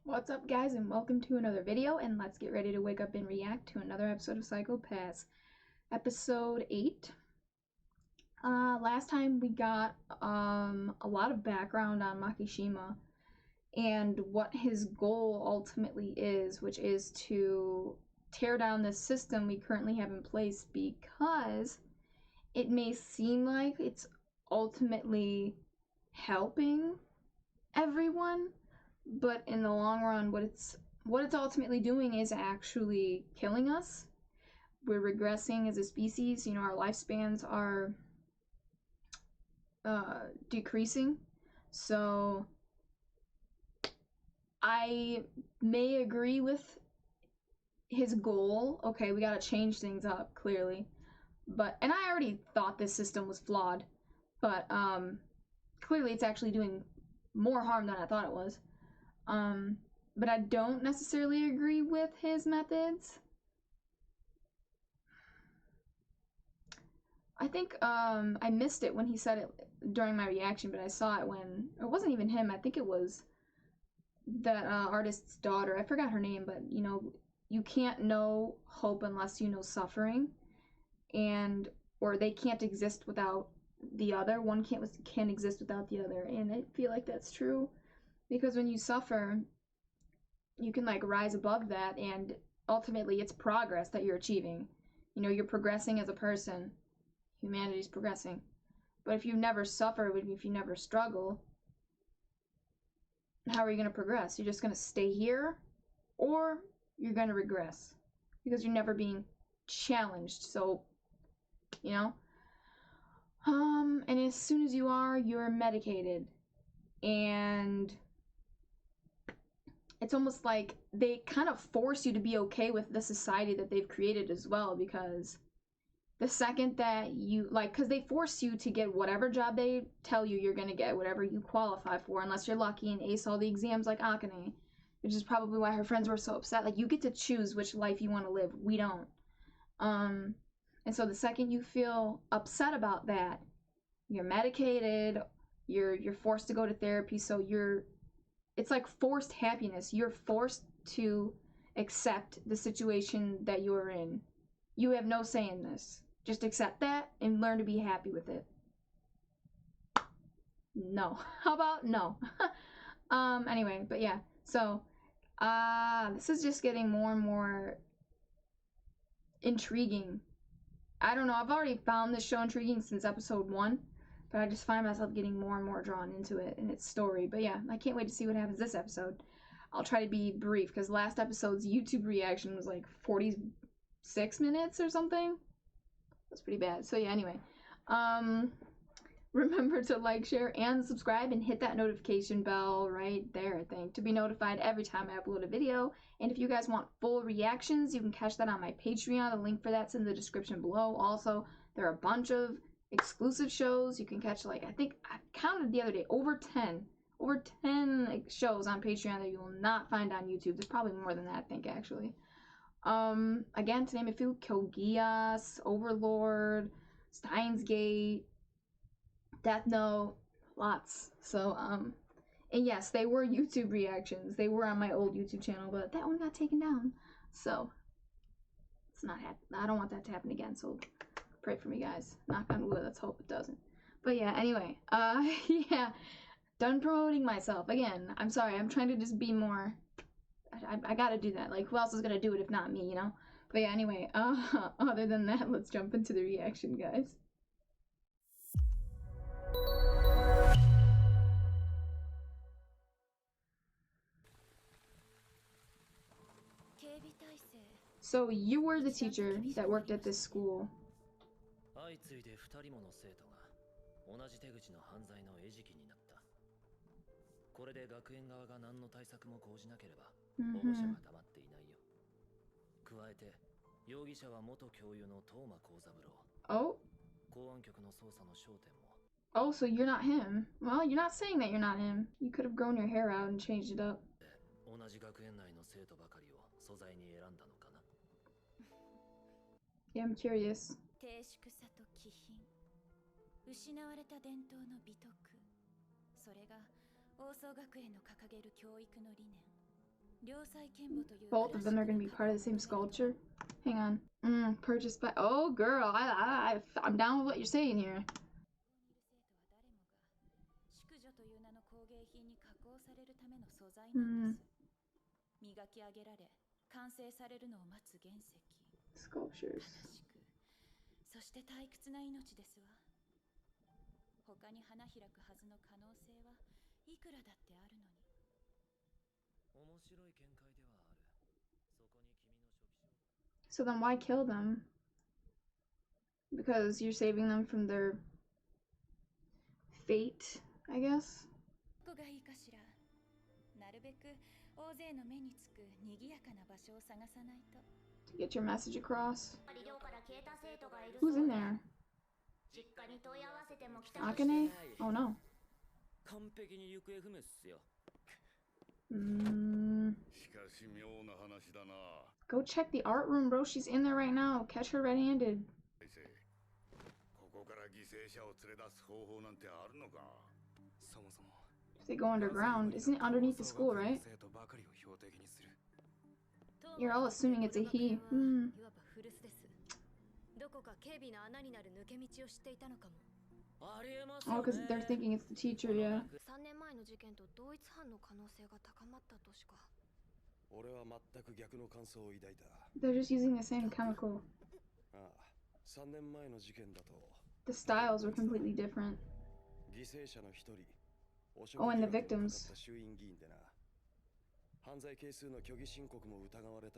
What's up, guys, and welcome to another video, and let's get ready to wake up and react to another episode of Psycho-Pass, episode 8. Last time we got a lot of background on Makishima and what his goal ultimately is, which is to tear down the system we currently have in place, because it may seem like it's ultimately helping everyone, but in the long run, what it's ultimately doing is actually killing us. We're regressing as a species. You know, our lifespans are decreasing. So I may agree with his goal. Okay, we gotta change things up, clearly. And I already thought this system was flawed, but clearly it's actually doing more harm than I thought it was. But I don't necessarily agree with his methods. I think I missed it when he said it during my reaction, but I saw it when it wasn't even him. I think it was that artist's daughter. I forgot her name, but you know, you can't know hope unless you know suffering, or they can't exist without the other. One can't exist without the other, and I feel like that's true, because when you suffer, you can like rise above that, and ultimately it's progress that you're achieving. You know, you're progressing as a person. Humanity's progressing. But if you never suffer, if you never struggle, how are you going to progress? You're just going to stay here, or you're going to regress because you're never being challenged. So, you know, and as soon as you are, you're medicated, and it's almost like they kind of force you to be okay with the society that they've created as well, because the second that you, like, because they force you to get whatever job they tell you you're going to get, whatever you qualify for, unless you're lucky and ace all the exams like Akane, which is probably why her friends were so upset. Like, you get to choose which life you want to live. We don't. And so the second you feel upset about that, you're medicated, you're forced to go to therapy, so it's like forced happiness. You're forced to accept the situation that you're in. You have no say in this. Just accept that and learn to be happy with it. No. How about no? Anyway, but yeah. So, this is just getting more and more intriguing. I don't know, I've already found this show intriguing since episode 1, but I just find myself getting more and more drawn into it and its story. But yeah, I can't wait to see what happens this episode. I'll try to be brief, because last episode's YouTube reaction was like 46 minutes or something. That's pretty bad. So yeah, anyway, remember to like, share, and subscribe, and hit that notification bell right there, I think, to be notified every time I upload a video. And if you guys want full reactions, you can catch that on my Patreon. The link for that's in the description below. Also, there are a bunch of exclusive shows you can catch. Like, I think I counted the other day, over 10 like, shows on Patreon that you will not find on YouTube. There's probably more than that, I think, actually. Again, to name a few: Code Geass, Overlord, Steins Gate, Death Note, lots. So, and yes, they were YouTube reactions. They were on my old YouTube channel, but that one got taken down. So, it's not happening. I don't want that to happen again, so pray for me, guys. Knock on wood, let's hope it doesn't. But yeah, anyway, yeah, done promoting myself. Again, I'm sorry, I'm trying to just be more, I gotta do that. Like, who else is gonna do it if not me, you know? But yeah, anyway, other than that, let's jump into the reaction, guys. So you were the teacher that worked at this school. 相次いで2人もの生徒が同じ手口の犯罪の餌食になった。これで学園側が何の対策も講じなければ保護者が黙っていないよ。加えて容疑者は元教諭の東間幸三郎。Oh. 公安局の捜査の焦点も。Oh, so you're not him. Well, you're not saying that you're not him. You could have grown your hair out and changed it up. 同じ学園内の生徒ばかりを素材に選んだのかな。Yeah, I'm curious. 低粛さと気品、失われた伝統の美徳、それが王総学園の掲げる教育の理念。Both of them are gonna be part of the same sculpture. Hang on. Purchased by. Oh, girl, I'm down with what you're saying here. Sculptures. So then why kill them? Because you're saving them from their fate, I guess? To get your message across. Who's in there? Akane? Oh no. Go check the art room, bro. She's in there right now. Catch her red-handed. If they go underground, isn't it underneath the school, right? You're all assuming it's a he. Oh, because they're thinking it's the teacher, yeah. They're just using the same chemical. The styles were completely different. Oh, and the victims.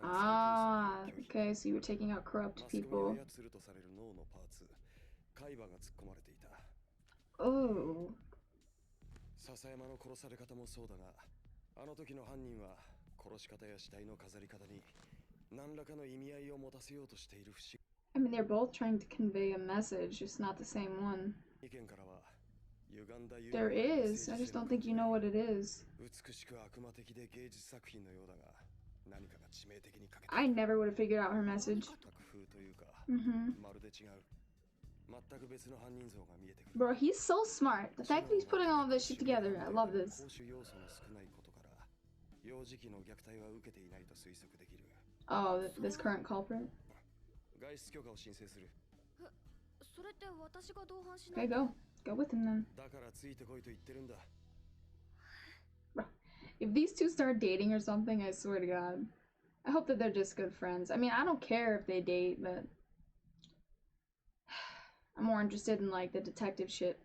Ah, okay, so you were taking out corrupt people. Oh. I mean, they're both trying to convey a message, just not the same one. There is, I just don't think you know what it is. I never would have figured out her message. Bro, he's so smart. The fact that he's putting all this shit together, I love this. Oh, this current culprit? Okay, go. Go with him then. Bro, if these two start dating or something, I swear to God. I hope that they're just good friends. I mean, I don't care if they date, but I'm more interested in, like, the detective shit.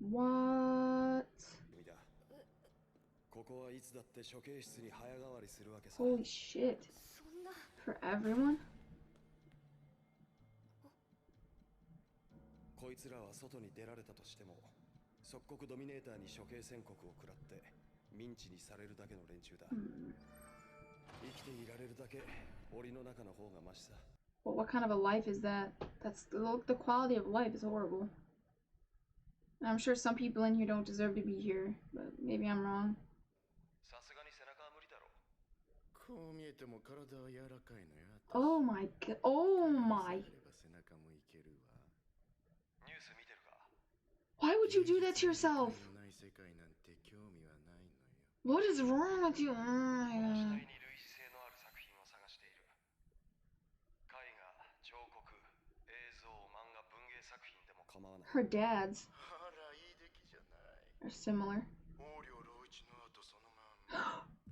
What? Holy shit. For everyone? Well, what kind of a life is that? That's the quality of life is horrible. And I'm sure some people in here don't deserve to be here, but maybe I'm wrong. Oh my god. Oh my. Why would you do that to yourself? What is wrong with you? Oh my god. Her dad's are similar.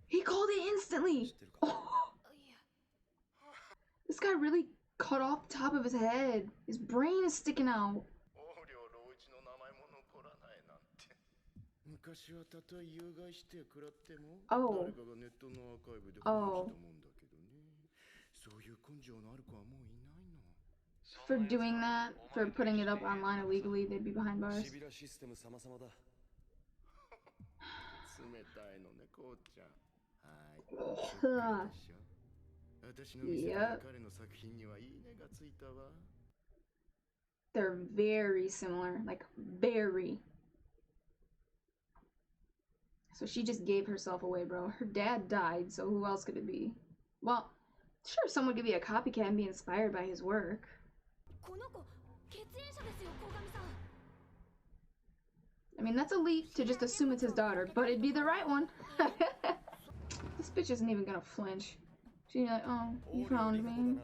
He called it instantly! Oh. This guy really cut off the top of his head. His brain is sticking out. Oh. Oh. For doing that, for putting it up online illegally, they'd be behind bars. Yep. They're very similar, like very. So she just gave herself away, bro. Her dad died, so who else could it be? Well, sure, someone could be a copycat and be inspired by his work. I mean, that's a leap to just assume it's his daughter, but it'd be the right one. This bitch isn't even gonna flinch. She's like, oh, you found me.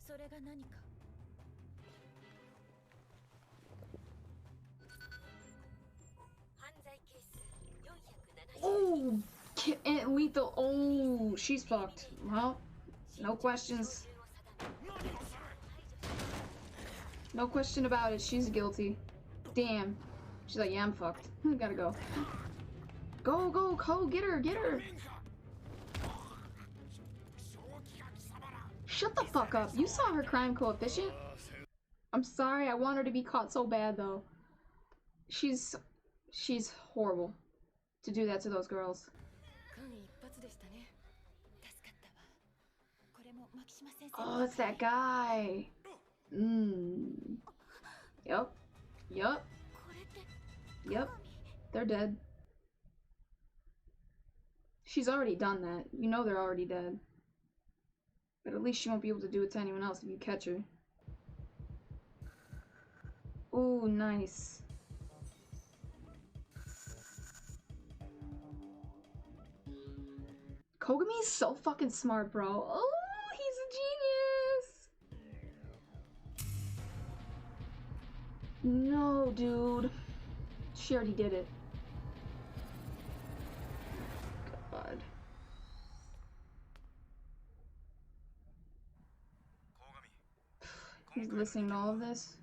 それが何か Oh, and lethal. Oh, she's fucked. Well, no questions. No question about it. She's guilty. Damn. She's like, yeah, I'm fucked. Gotta go. Go, go, Ko, get her, get her. Shut the fuck up. You saw her crime coefficient. I'm sorry, I want her to be caught so bad though. She's horrible to do that to those girls. Oh, it's that guy. Yep. Yep. Yep. They're dead. She's already done that. You know they're already dead. But at least she won't be able to do it to anyone else if you catch her. Ooh, nice. Kogami's so fucking smart, bro. Oh, he's a genius. No, dude. She already did it. God. He's listening to all of this.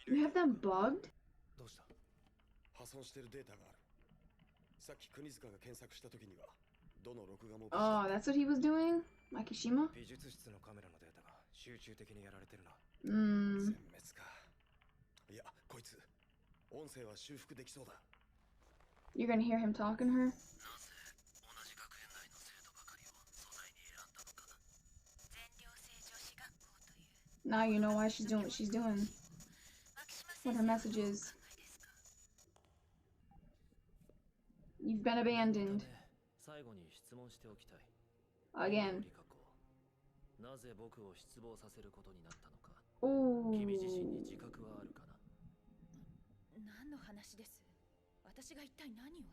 You have them bugged? Oh, that's what he was doing? Makishima? You're gonna hear him talking to her? Now you know why she's doing what she's doing. What her message is. You've been abandoned. Again. Ooh. 何の話です。私が一体何を。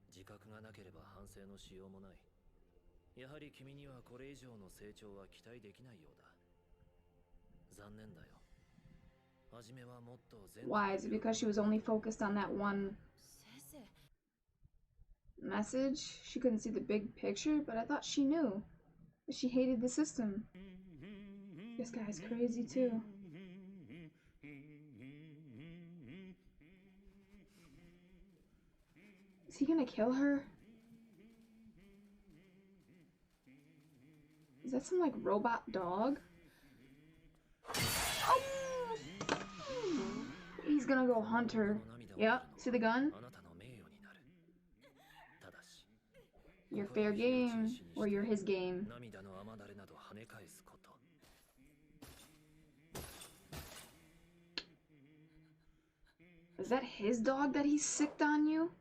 自覚がなければ反省のしようもない。やはり君にはこれ以上の成長は期待できないようだ。残念だよ。初めはもっと全。Why? Is it because she was only focused on that one message? She couldn't see the big picture, but I thought she knew. But she hated the system. This guy's crazy too. Is he gonna kill her? Is that some like robot dog? Oh! He's gonna go hunt her. Yep, see the gun? You're fair game, or you're his game. Is that his dog that he sicked on you?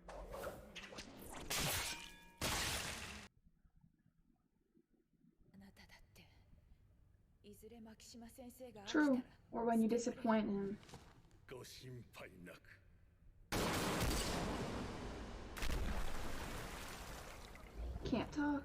True, or when you disappoint him. Can't talk.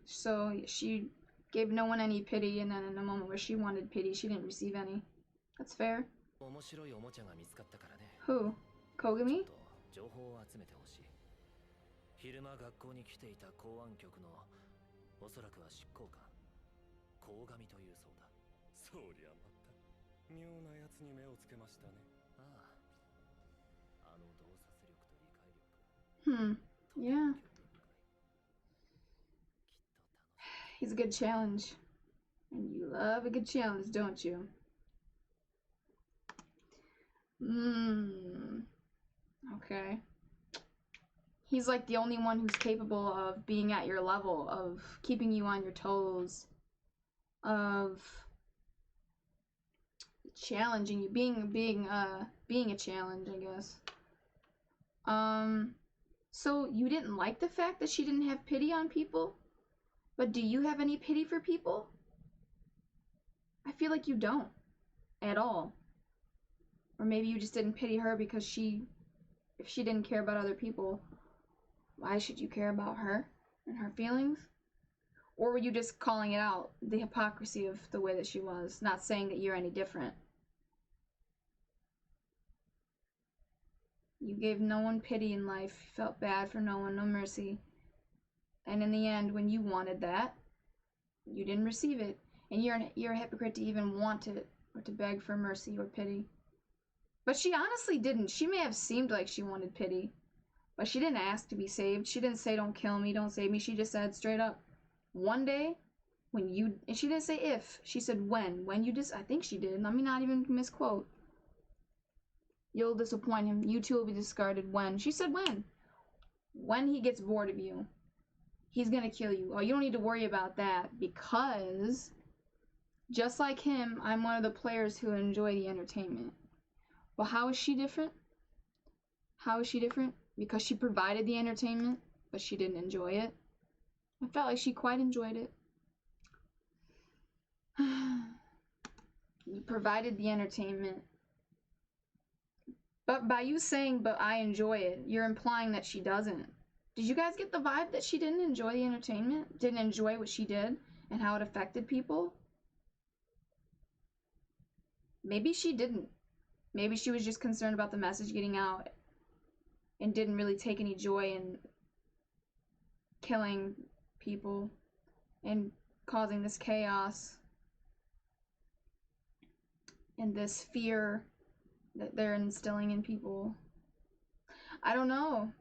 So she gave no one any pity, and then in a moment where she wanted pity, she didn't receive any. That's fair. Who? Kogami? 情報を集めてほしい。昼間学校に来ていた公安局のおそらくは執行官鴻上というそうだ。そりゃまた妙なやつに目をつけましたね。ああ、あの洞察力と理解力。Yeah. He's a good challenge. And you love a good challenge, don't you? Okay. He's like the only one who's capable of being at your level, of keeping you on your toes, of challenging you, being a challenge, I guess. So you didn't like the fact that she didn't have pity on people? But do you have any pity for people? I feel like you don't at all. Or maybe you just didn't pity her because if she didn't care about other people, why should you care about her and her feelings? Or were you just calling it out, the hypocrisy of the way that she was, not saying that you're any different? You gave no one pity in life, you felt bad for no one, no mercy. And in the end, when you wanted that, you didn't receive it. And you're a hypocrite to even want it, or to beg for mercy or pity. But she honestly didn't. She may have seemed like she wanted pity, but she didn't ask to be saved. She didn't say, don't kill me, don't save me. She just said straight up, one day, when you, and she didn't say if, she said when you I think she did, let me not even misquote. You'll disappoint him, you two will be discarded when. She said when. When he gets bored of you, he's gonna kill you. Oh, you don't need to worry about that, because just like him, I'm one of the players who enjoy the entertainment. Well, how is she different? How is she different? Because she provided the entertainment, but she didn't enjoy it. I felt like she quite enjoyed it. You provided the entertainment. But by you saying, but I enjoy it, you're implying that she doesn't. Did you guys get the vibe that she didn't enjoy the entertainment? Didn't enjoy what she did and how it affected people? Maybe she didn't. Maybe she was just concerned about the message getting out and didn't really take any joy in killing people and causing this chaos and this fear that they're instilling in people. I don't know.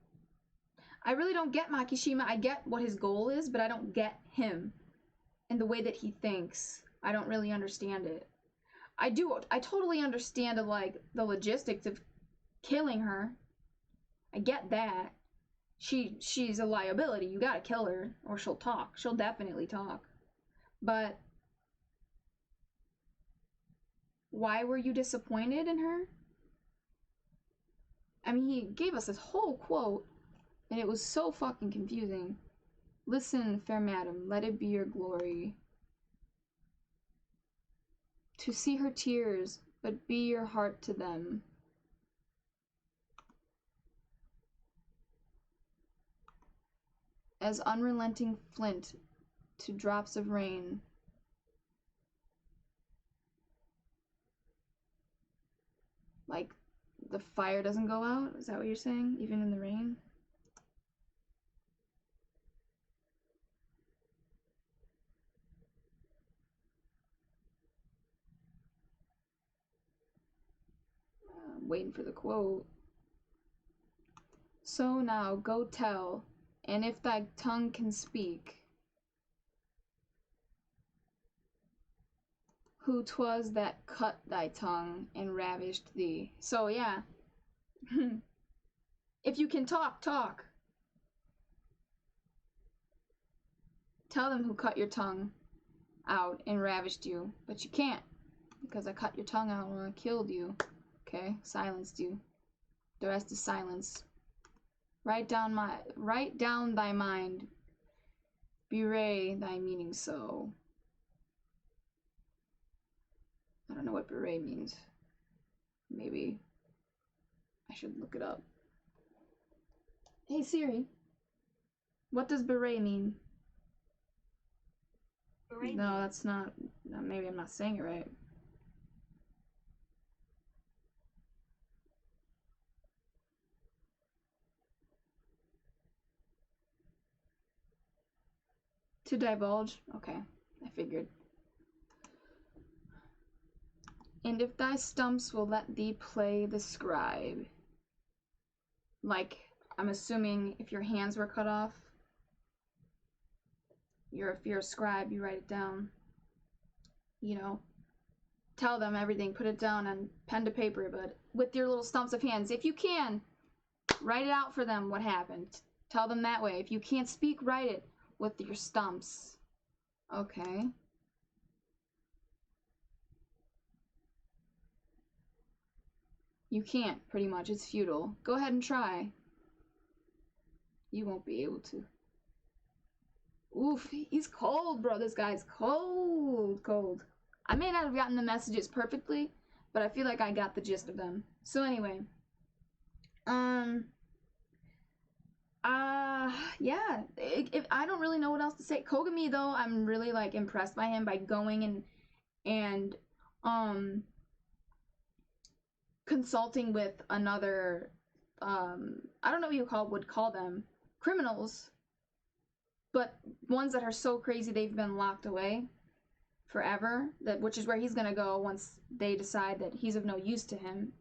I really don't get Makishima. I get what his goal is, but I don't get him and the way that he thinks. I don't really understand it. I totally understand like the logistics of killing her. I get that. She's a liability. You gotta kill her or she'll talk. She'll definitely talk. But why were you disappointed in her? I mean, he gave us this whole quote and it was so fucking confusing. Listen, fair madam, let it be your glory to see her tears, but be your heart to them. As unrelenting flint to drops of rain. Like, the fire doesn't go out? Is that what you're saying? Even in the rain? I'm waiting for the quote. So now go tell, and if thy tongue can speak, who 'twas that cut thy tongue and ravished thee. So yeah. If you can talk, talk. Tell them who cut your tongue out and ravished you, but you can't, because I cut your tongue out when I killed you. Okay, silenced you. The rest is silence. Write down thy mind. Bewray thy meaning so. I don't know what beret means. Maybe I should look it up. Hey Siri, what does beret mean? Beret no, that's not. Maybe I'm not saying it right. To divulge? Okay, I figured. And if thy stumps will let thee play the scribe. Like, I'm assuming if your hands were cut off, if you're a scribe, you write it down. You know, tell them everything, put it down on pen to paper, but with your little stumps of hands. If you can, write it out for them what happened. Tell them that way. If you can't speak, write it with your stumps. Okay. You can't, pretty much. It's futile. Go ahead and try. You won't be able to. Oof, he's cold, bro. This guy's cold, cold. I may not have gotten the messages perfectly, but I feel like I got the gist of them. So anyway, yeah. I don't really know what else to say. Kogami, though, I'm really like impressed by him by going and consulting with another, I don't know what you would call them, criminals, but ones that are so crazy they've been locked away forever, which is where he's gonna go once they decide that he's of no use to them.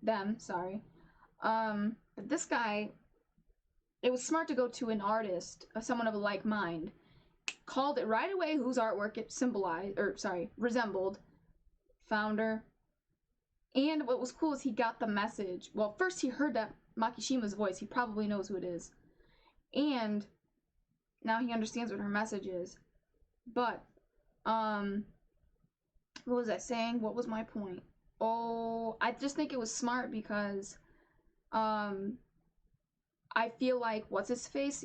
But this guy, it was smart to go to an artist, someone of a like mind, called it right away whose artwork it resembled, found her. And what was cool is he got the message. Well, first he heard that Makishima's voice. He probably knows who it is. And now he understands what her message is. But, what was I saying? What was my point? Oh, I just think it was smart because, I feel like, what's-his-face?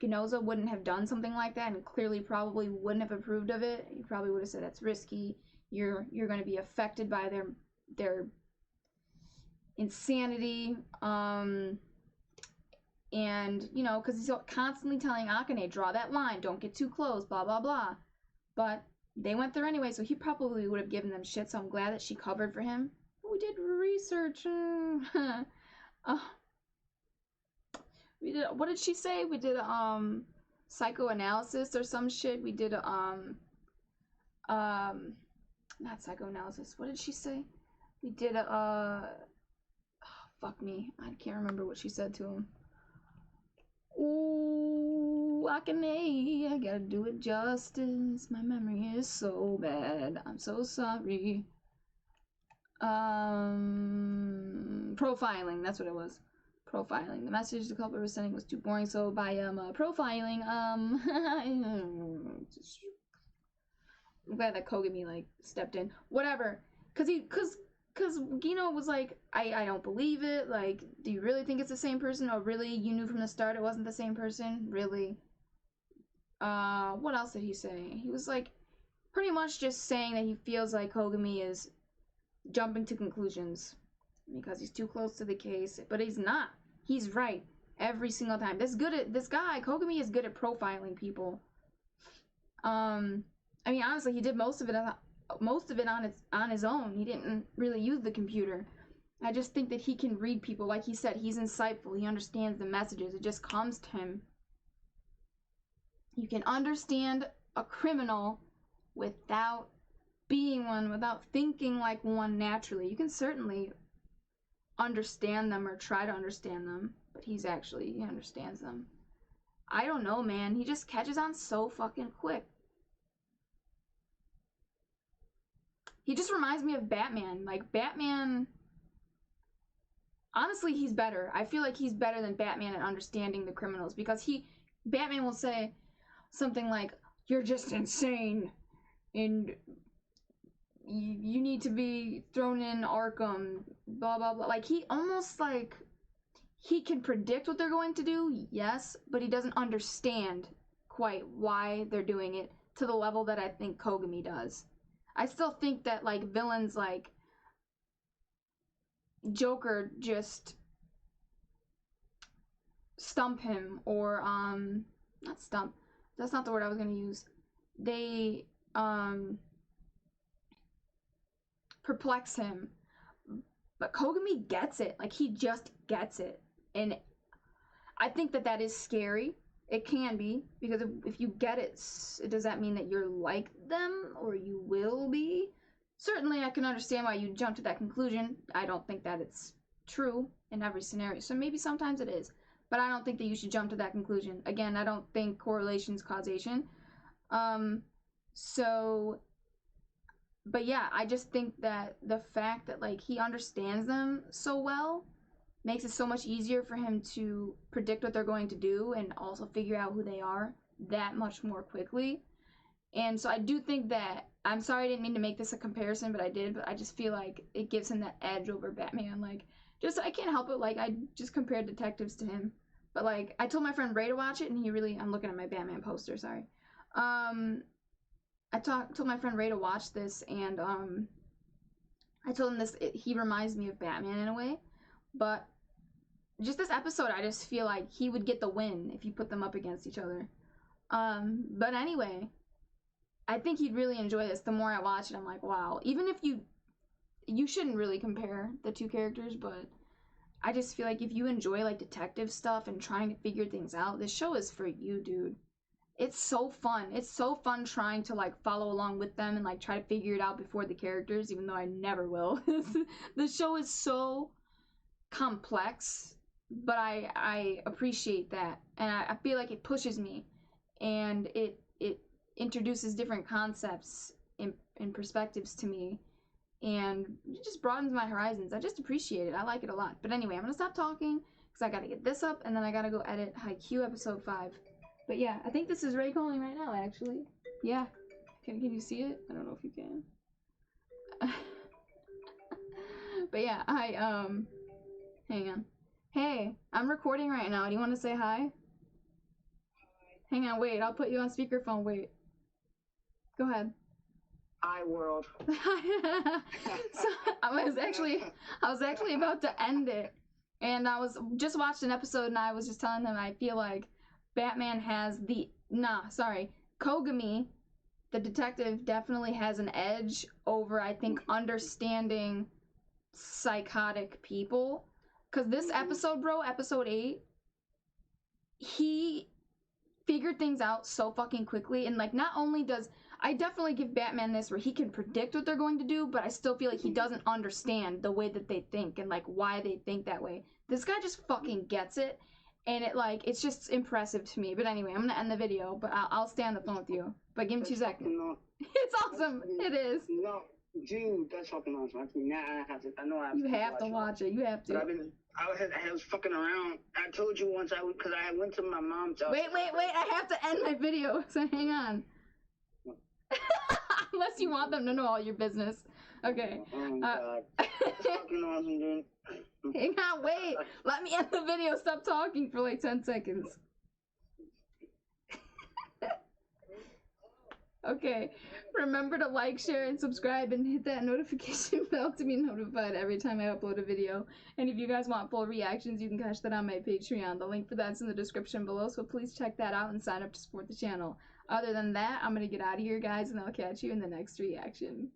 Ginoza wouldn't have done something like that and clearly probably wouldn't have approved of it. He probably would have said, that's risky. You're going to be affected by their insanity, and, you know, because he's constantly telling Akane, draw that line, don't get too close, blah, blah, blah. But they went there anyway, so he probably would have given them shit, so I'm glad that she covered for him. We did research. We did, what did she say? We did, psychoanalysis or some shit. We did, not psychoanalysis. What did she say? We did oh, fuck me. I can't remember what she said to him. Ooh, Akane, I gotta do it justice. My memory is so bad. I'm so sorry. Profiling, that's what it was. Profiling. The message the culprit was sending was too boring, so by profiling, I'm glad that Kogami like stepped in. Whatever. Cause Gino was like, I don't believe it. Like, do you really think it's the same person? Or really you knew from the start it wasn't the same person? Really? What else did he say? He was like pretty much just saying that he feels like Kogami is jumping to conclusions because he's too close to the case, but he's not. He's right every single time. This guy Kogami is good at profiling people. I mean, honestly, he did most of it on his own. He didn't really use the computer. I just think that he can read people. Like he said, he's insightful. He understands the messages. It just comes to him. You can understand a criminal without being one, without thinking like one naturally. You can certainly understand them or try to understand them, but he understands them. I don't know, man. He just catches on so fucking quick. He just reminds me of Batman. Like, Batman, honestly, he's better. I feel like he's better than Batman at understanding the criminals, because Batman will say something like, you're just insane, and you need to be thrown in Arkham, blah, blah, blah. Like, he almost, like, he can predict what they're going to do, yes, but he doesn't understand quite why they're doing it to the level that I think Kogami does. I still think that, like, villains like Joker just stump him, or, not stump, that's not the word I was gonna use. They, perplex him. But Kogami gets it. Like, he just gets it. And I think that is scary. It can be, because if you get it, does that mean that you're like them, or you will be? Certainly, I can understand why you jump to that conclusion. I don't think that it's true in every scenario. So maybe sometimes it is. But I don't think that you should jump to that conclusion. Again, I don't think correlation's causation. But yeah, I just think that the fact that, like, he understands them so well makes it so much easier for him to predict what they're going to do and also figure out who they are that much more quickly. And so I do think that I'm sorry I didn't mean to make this a comparison, but I did. But I just feel like it gives him that edge over Batman. Like, just I can't help it. Like, I just compared detectives to him. But like, I told my friend Ray to watch it, and he really. I'm looking at my Batman poster. Sorry. I told my friend Ray to watch this, and I told him this. He reminds me of Batman in a way, but just this episode, I just feel like he would get the win if you put them up against each other. But anyway, I think he'd really enjoy this. The more I watch it, I'm like, wow. Even if you shouldn't really compare the two characters, but I just feel like if you enjoy like detective stuff and trying to figure things out, this show is for you, dude. It's so fun. It's so fun trying to like follow along with them and like try to figure it out before the characters, even though I never will. The show is so complex, but I appreciate that, and I feel like it pushes me, and it introduces different concepts and perspectives to me, and it just broadens my horizons. I just appreciate it. I like it a lot. But anyway, I'm gonna stop talking because I gotta get this up, and then I gotta go edit Haikyuu episode 5. But yeah, I think this is Ray calling right now, actually. Yeah. Can you see it? I don't know if you can. But yeah, hang on. Hey, I'm recording right now. Do you want to say hi? Hang on, wait. I'll put you on speakerphone. Wait. Go ahead. Hi, world. So I was actually about to end it, and I was just watched an episode, and I was just telling them I feel like Batman has Kogami, the detective, definitely has an edge over, I think, understanding psychotic people. Because this episode, bro, episode 8, he figured things out so fucking quickly. And, like, not only does... I definitely give Batman this where he can predict what they're going to do, but I still feel like he doesn't understand the way that they think and, like, why they think that way. This guy just fucking gets it. And it's just impressive to me. But anyway, I'm gonna end the video, but I'll stay on the phone with you. But give me 2 seconds. It's awesome. It is. No, dude, that's fucking awesome. You have to watch it. You have to. But I was fucking around. I told you once because I went to my mom's house. Wait. I have to end my video, so hang on. Unless you want them to know all your business. Okay. Oh, God. That's fucking awesome, dude. Hang on, wait. Let me end the video. Stop talking for like 10 seconds. Okay. Remember to like, share, and subscribe, and hit that notification bell to be notified every time I upload a video. And if you guys want full reactions, you can catch that on my Patreon. The link for that's in the description below, so please check that out and sign up to support the channel. Other than that, I'm gonna get out of here, guys, and I'll catch you in the next reaction.